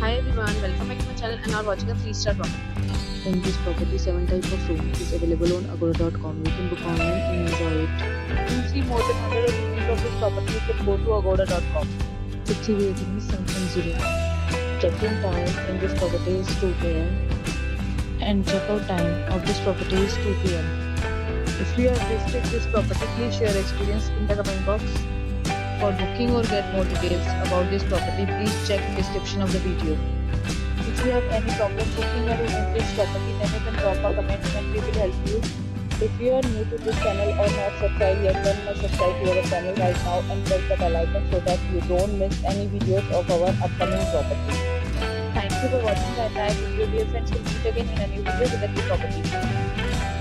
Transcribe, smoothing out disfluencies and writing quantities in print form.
Hi everyone, welcome back to my channel and are watching a 3-star property. In this property, 7 type of room is available on agoda.com. You can book online and enjoy it. You see more than 100 reviews of this property, you can go to agoda.com. Its rating is 7.0. Check-in time in this property is 2 p.m. and check-out time of this property is 2 p.m. If you have visited this property, please share your experience in the comment box. For booking or get more details about this property, please check description of the video. If you have any problem booking or renting this property, then you can drop a comment and we will help you. If you are new to this channel or not subscribed yet, then must subscribe to our channel right now and press the bell icon so that you don't miss any videos of our upcoming property. Thank you for watching the entire video. Dear friends, we'll meet again in a new video with a new property.